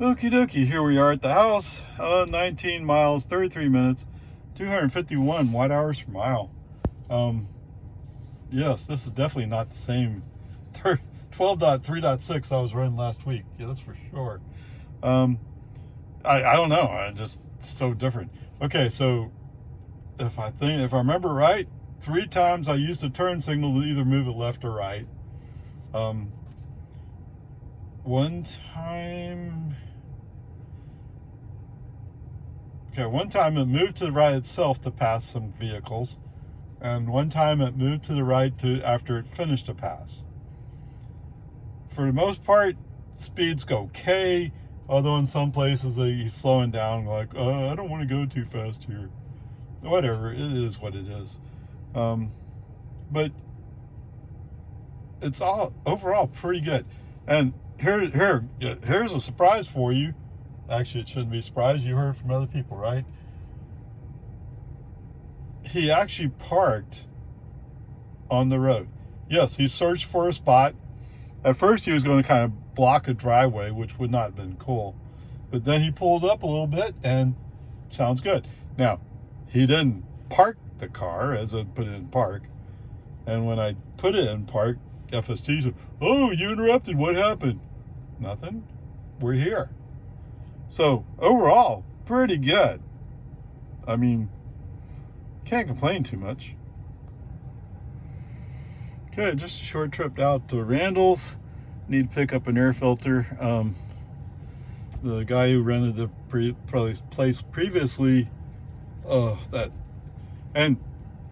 Okie dokie, here we are at the house. 19 miles, 33 minutes, 251 watt hours per mile. Yes, this is definitely not the same 12.3.6 I was running last week. Yeah, that's for sure. I don't know. I just so different. Okay, so if I remember right, 3 times I used the turn signal to either move it left or right. One time it moved to the right itself to pass some vehicles, and one time it moved to the right after it finished a pass. For the most part, speeds go okay, although in some places he's slowing down, like, I don't want to go too fast here. Whatever, it is what it is. But it's all overall pretty good. And here's a surprise for you. Actually, it shouldn't be a surprise. You heard from other people, right? He actually parked on the road. Yes, he searched for a spot. At first, he was going to kind of block a driveway, which would not have been cool. But then he pulled up a little bit, and sounds good. Now, he didn't park the car as I put it in park. And when I put it in park, FSD said, "Oh, you interrupted. What happened?" Nothing. We're here. So overall, pretty good. I mean, can't complain too much. Okay, just a short trip out to Randalls. Need to pick up an air filter. The guy who rented the place previously, and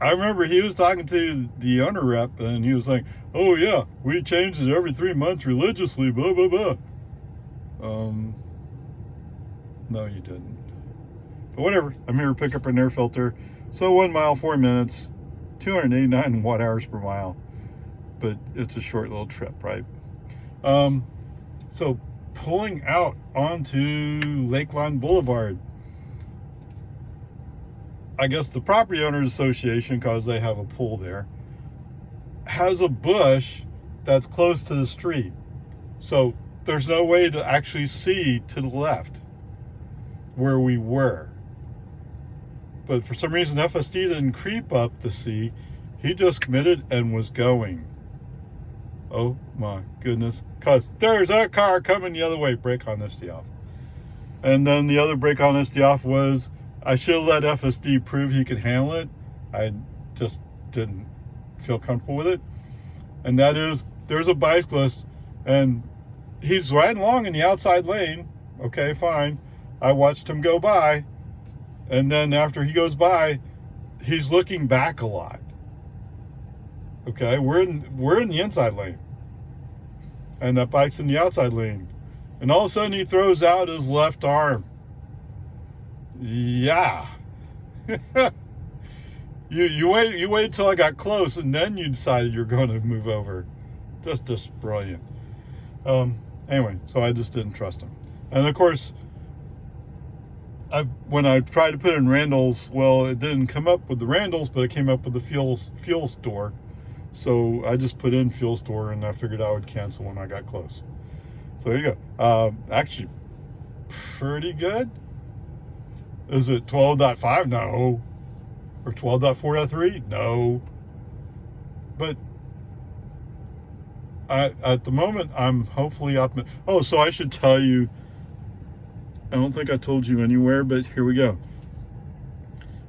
I remember he was talking to the owner rep, and he was like, "Oh yeah, we change it every 3 months religiously, blah blah blah." No, you didn't. But whatever. I'm here to pick up an air filter. So 1 mile, 4 minutes, 289 watt hours per mile. But it's a short little trip, right? So pulling out onto Lakeline Boulevard. I guess the property owners association, because they have a pool there, has a bush that's close to the street. So there's no way to actually see to the left where we were. But for some reason, FSD didn't creep up to see. He just committed and was going. Oh my goodness. Because there's that car coming the other way. Brake honesty off. And then the other brake honesty off was, I should have let FSD prove he could handle it. I just didn't feel comfortable with it. And that is, there's a bicyclist and he's riding along in the outside lane. Okay, fine. I watched him go by. And then after he goes by, he's looking back a lot. Okay, we're in the inside lane. And that bike's in the outside lane. And all of a sudden he throws out his left arm. Yeah. you wait till I got close, and then you decided you're going to move over. Just brilliant. Anyway, so I just didn't trust him. And of course, when I tried to put in Randalls, well, it didn't come up with the Randalls, but it came up with the fuel store. So I just put in fuel store, and I figured I would cancel when I got close. So there you go. Actually, pretty good. Is it 12.5? No. Or 12.4.3? No. But at the moment, I'm hopefully optimistic. Oh, so I should tell you, I don't think I told you anywhere, but here we go.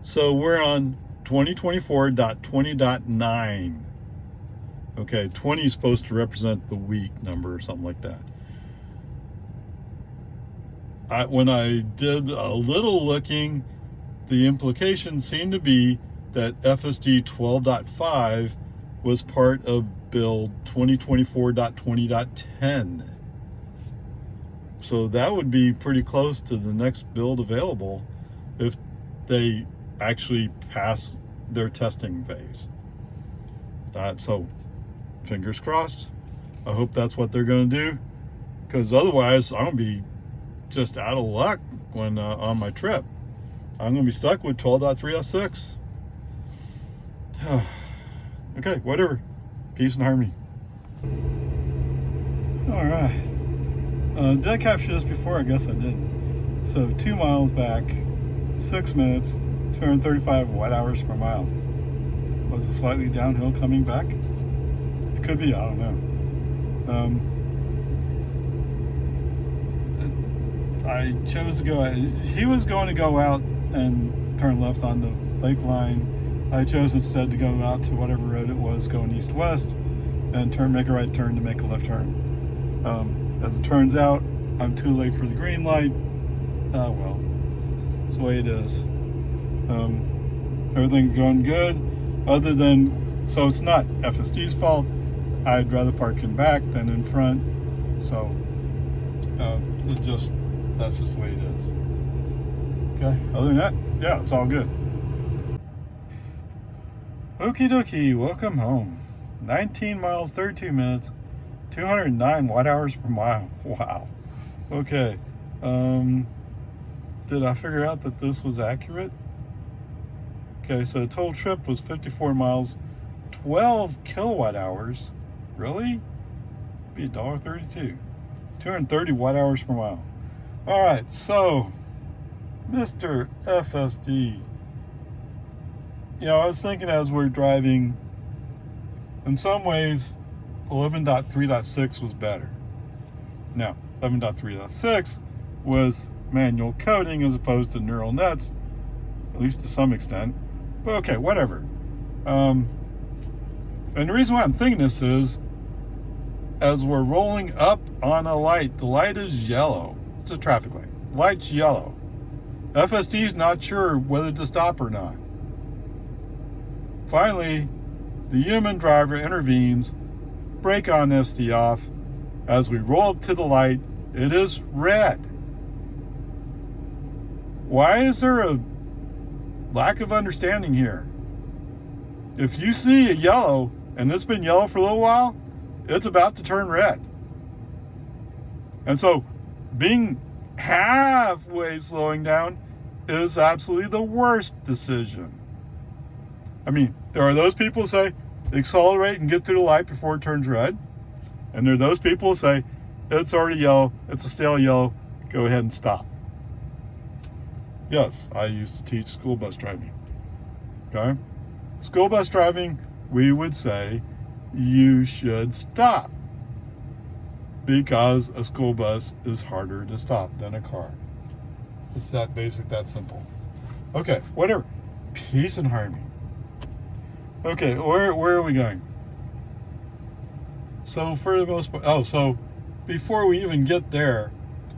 So we're on 2024.20.9. Okay, 20 is supposed to represent the week number or something like that. When I did a little looking, the implication seemed to be that FSD 12.5 was part of build 2024.20.10. So that would be pretty close to the next build available if they actually pass their testing phase. So fingers crossed. I hope that's what they're going to do, because otherwise I'm going to be just out of luck when on my trip. I'm going to be stuck with 12.3.6. Okay, whatever. Peace and harmony. All right. Did I capture this before? I guess I didn't. So 2 miles back, 6 minutes, 235 watt-hours per mile. Was it slightly downhill coming back? It could be, I don't know. I chose to go, he was going to go out and turn left on the lake line. I chose instead to go out to whatever road it was going east-west and make a right turn to make a left turn. As it turns out, I'm too late for the green light. Oh well, it's the way it is. Everything's going good, other than, so it's not FSD's fault. I'd rather park in back than in front. So that's just the way it is. Okay, other than that, yeah, it's all good. Okie dokie, welcome home. 19 miles, 32 minutes, 209 watt-hours per mile. Wow. Okay. Did I figure out that this was accurate? Okay, so the total trip was 54 miles, 12 kilowatt hours. Really? Be $1.32. 230 watt-hours per mile. All right, so Mr. FSD. You know, I was thinking as we're driving, in some ways, 11.3.6 was better. Now, 11.3.6 was manual coding as opposed to neural nets, at least to some extent. But okay, whatever. And the reason why I'm thinking this is, as we're rolling up on a light, the light is yellow. It's a traffic light. Light's yellow. FSD's not sure whether to stop or not. Finally, the human driver intervenes, brake on FSD off. As we roll up to the light, it is red. Why is there a lack of understanding here? If you see a yellow, and it's been yellow for a little while, it's about to turn red. And so, being halfway slowing down is absolutely the worst decision. I mean, there are those people who say, accelerate and get through the light before it turns red. And there are those people who say, it's already yellow, it's a stale yellow, go ahead and stop. Yes, I used to teach school bus driving. Okay? School bus driving, we would say, you should stop. Because a school bus is harder to stop than a car. It's that basic, that simple. Okay, whatever. Peace and harmony. Okay, where are we going? So for the most part, so before we even get there,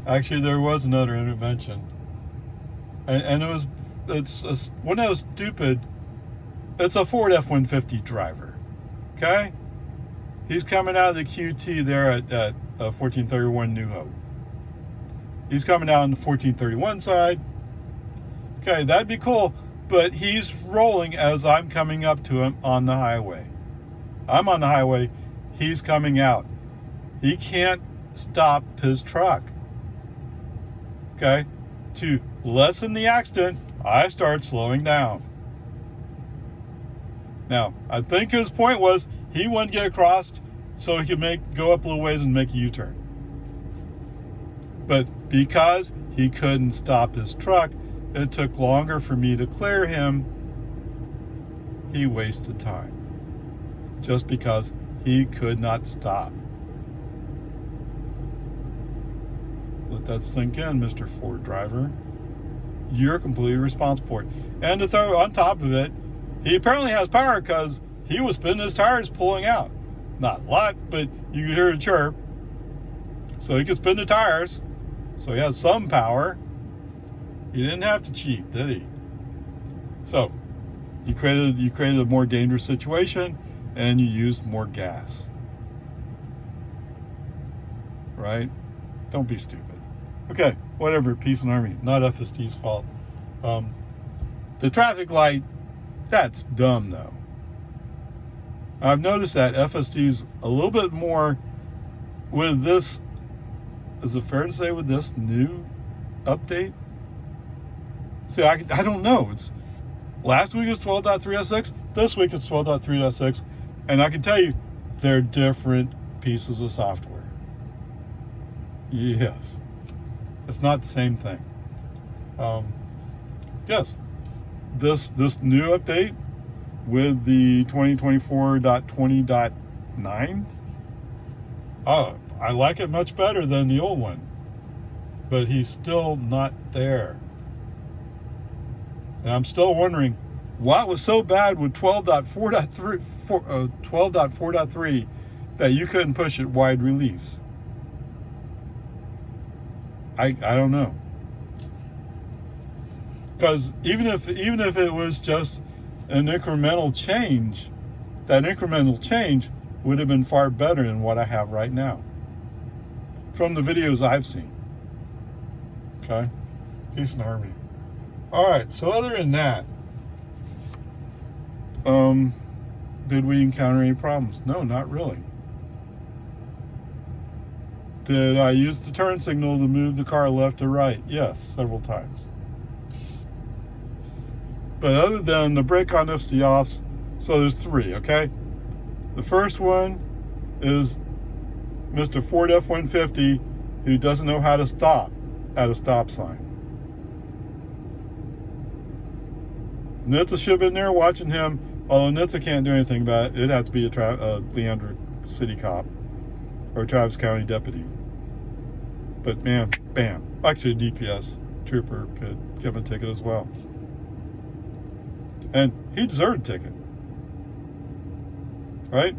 actually there was another intervention. And it's one of those stupid, it's a Ford F-150 driver, okay? He's coming out of the QT there at 1431 New Hope. He's coming out on the 1431 side. Okay, that'd be cool, but he's rolling as I'm coming up to him on the highway. I'm on the highway, he's coming out. He can't stop his truck. Okay, to lessen the accident, I start slowing down. Now, I think his point was he wanted to get across so he could go up a little ways and make a U-turn. But because he couldn't stop his truck, it took longer for me to clear him. He wasted time. Just because he could not stop. Let that sink in, Mr. Ford driver. You're completely responsible for it. And to throw on top of it, he apparently has power because he was spinning his tires pulling out. Not a lot, but you could hear a chirp. So he could spin the tires. So he has some power. He didn't have to cheat, did he? So you created a more dangerous situation and you used more gas. Right? Don't be stupid. Okay, whatever, peace and harmony. Not FSD's fault. The traffic light, that's dumb though. I've noticed that FSD's a little bit more with this, is it fair to say with this new update? See, I don't know. Last week it was 12.3.6, this week it's 12.3.6, and I can tell you, they're different pieces of software. Yes. It's not the same thing. Yes. This new update with the 2024.20.9, oh, I like it much better than the old one. But he's still not there. And I'm still wondering what was so bad with 12.4.3 that you couldn't push it wide release. I don't know. Because even if it was just an incremental change, that incremental change would have been far better than what I have right now from the videos I've seen. Okay? Peace and harmony. Alright, so other than that, did we encounter any problems? No, not really. Did I use the turn signal to move the car left or right? Yes, several times. But other than the brake on ifs, the offs, so there's three, okay? The first one is Mr. Ford F-150 who doesn't know how to stop at a stop sign. NHTSA should have been there watching him, although NHTSA can't do anything about it. It'd have to be a Leander City cop or a Travis County deputy. But man, bam. Actually, a DPS trooper could give him a ticket as well. And he deserved a ticket. Right?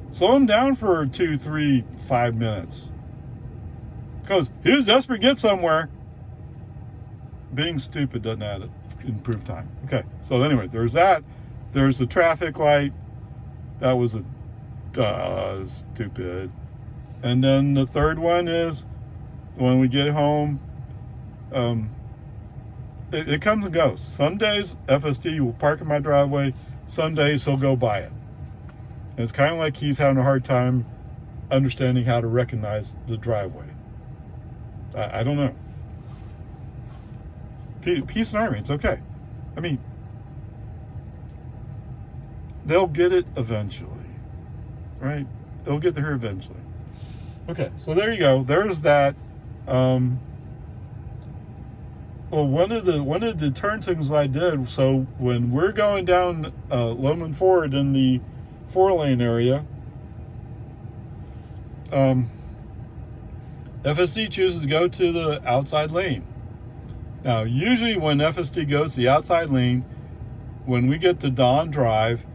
Slow him down for 2, 3, 5 minutes. Because he was desperate to get somewhere. Being stupid doesn't add it. Improve time. Okay, so anyway, there's that. There's the traffic light. That was a stupid. And then the third one is when we get home, it comes and goes. Some days FSD will park in my driveway. Some days he'll go by it. And it's kind of like he's having a hard time understanding how to recognize the driveway. I don't know. Peace and harmony, it's okay. I mean, they'll get it eventually, right? They'll get there eventually. Okay, so there you go. There's that. Well, one of the turn signals I did. So when we're going down Lowman Ford in the 4-lane area, FSD chooses to go to the outside lane. Now, usually when FSD goes to the outside lane, when we get to Dawn Drive,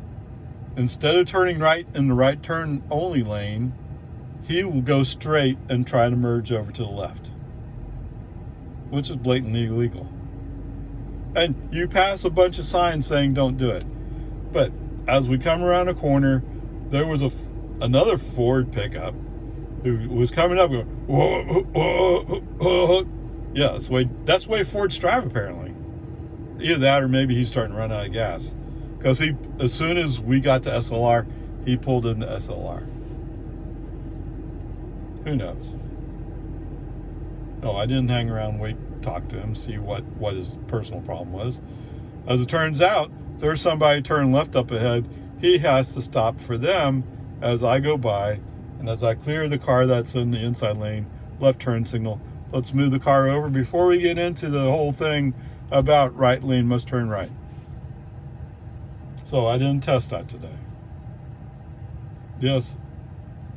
instead of turning right in the right turn only lane, he will go straight and try to merge over to the left, which is blatantly illegal. And you pass a bunch of signs saying don't do it. But as we come around a corner, there was another Ford pickup who was coming up going, whoa, whoa, whoa, whoa. Yeah, that's the way Fords drive, apparently. Either that or maybe he's starting to run out of gas. Because as soon as we got to SLR, he pulled into SLR. Who knows? No, I didn't hang around and talk to him, see what his personal problem was. As it turns out, there's somebody turning left up ahead. He has to stop for them as I go by. And as I clear the car that's in the inside lane, left turn signal, let's move the car over before we get into the whole thing about right lane must turn right. So I didn't test that today. Yes,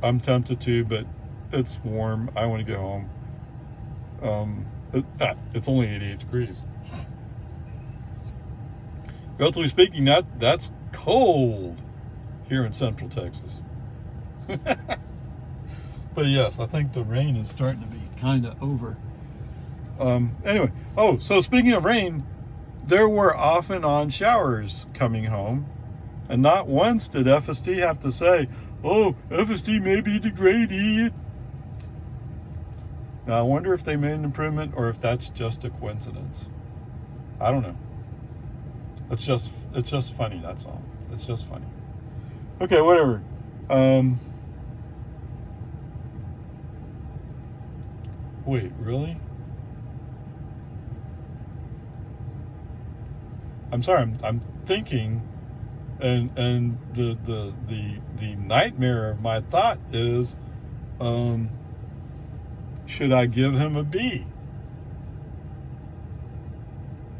I'm tempted to, but it's warm. I want to get home. It's only 88 degrees. Relatively speaking, that's cold here in Central Texas. But yes, I think the rain is starting to be kind of over. Anyway, so speaking of rain, there were off and on showers coming home, and not once did FSD have to say, oh, FSD may be degraded. Now I wonder if they made an improvement or if that's just a coincidence. I don't know. It's just funny, that's all. It's just funny. Okay, whatever. Wait, really? I'm sorry, I'm thinking, and the nightmare of my thought is, should I give him a B?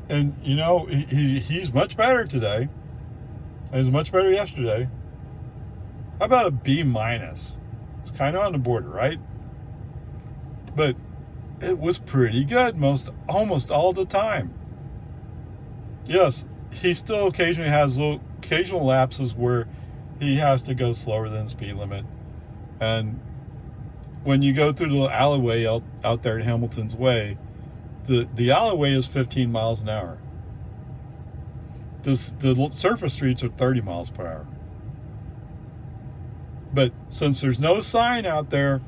And you know, he's much better today. He was much better yesterday. How about a B minus? It's kind of on the border, right? But it was pretty good almost all the time. Yes, he still occasionally has occasional lapses where he has to go slower than the speed limit. And when you go through the alleyway out there at Hamilton's Way, the alleyway is 15 miles an hour. The surface streets are 30 miles per hour. But since there's no sign out there,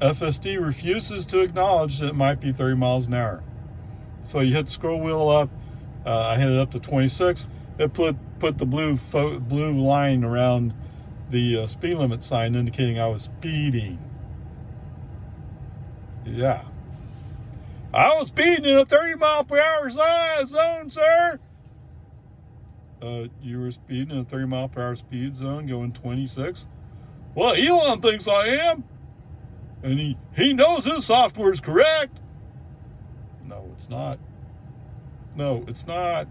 FSD refuses to acknowledge that it might be 30 miles an hour. So you hit the scroll wheel up. I hit it up to 26. It put the blue line around the speed limit sign indicating I was speeding. Yeah. I was speeding in a 30 mile per hour zone, sir. You were speeding in a 30 mile per hour speed zone going 26? Well, Elon thinks I am. And he knows his software is correct. No, it's not. No, it's not.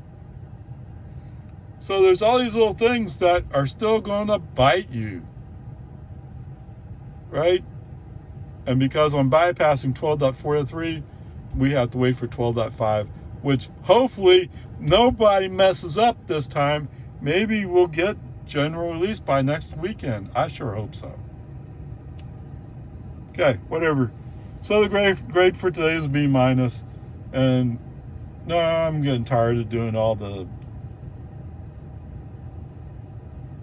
So there's all these little things that are still going to bite you. Right? And because I'm bypassing 12.403, we have to wait for 12.5, which hopefully nobody messes up this time. Maybe we'll get general release by next weekend. I sure hope so. Okay, whatever. So the grade for today is a B minus. And no, I'm getting tired of doing all the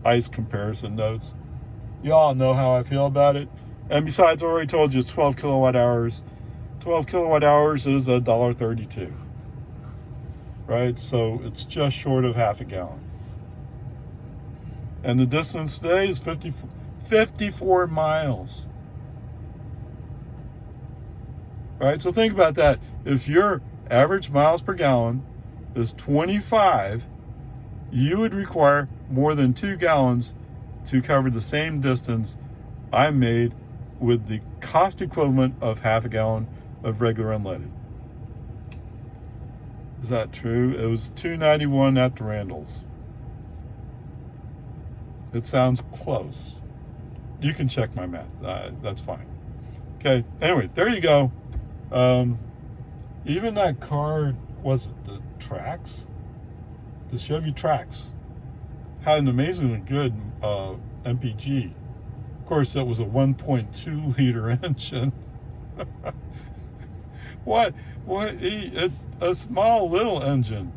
ice comparison notes. Y'all know how I feel about it. And besides, I already told you it's 12 kilowatt hours. 12 kilowatt hours is $1.32. Right? So it's just short of half a gallon. And the distance today is 54 miles. Right? So think about that. If your average miles per gallon is 25, you would require more than 2 gallons to cover the same distance I made with the cost equivalent of half a gallon of regular unleaded. Is that true? It was $2.91 at the Randalls. It sounds close. You can check my math. That's fine. Okay. Anyway, there you go. Even that car, was it the Trax? The Chevy Trax had an amazingly good MPG. Of course, it was a 1.2 liter engine. What? A small little engine.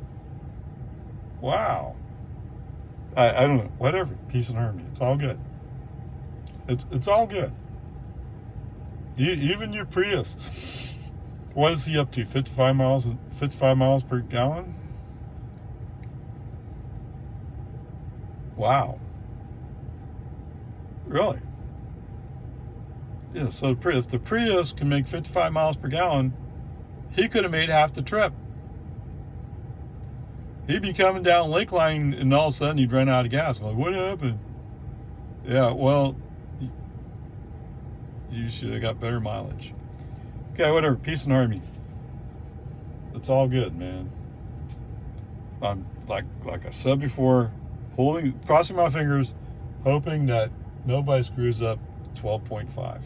Wow. I don't know. Whatever. Peace and harmony. It's all good. It's all good. Even your Prius. What is he up to? 55 miles per gallon? Wow. Really? Yeah, so if the Prius can make 55 miles per gallon, he could have made half the trip. He'd be coming down Lakeline and all of a sudden he'd run out of gas. I'm like, what happened? Yeah, well, you should have got better mileage. Okay, whatever. Peace and harmony. It's all good, man. I'm like I said before, crossing my fingers, hoping that nobody screws up 12.5.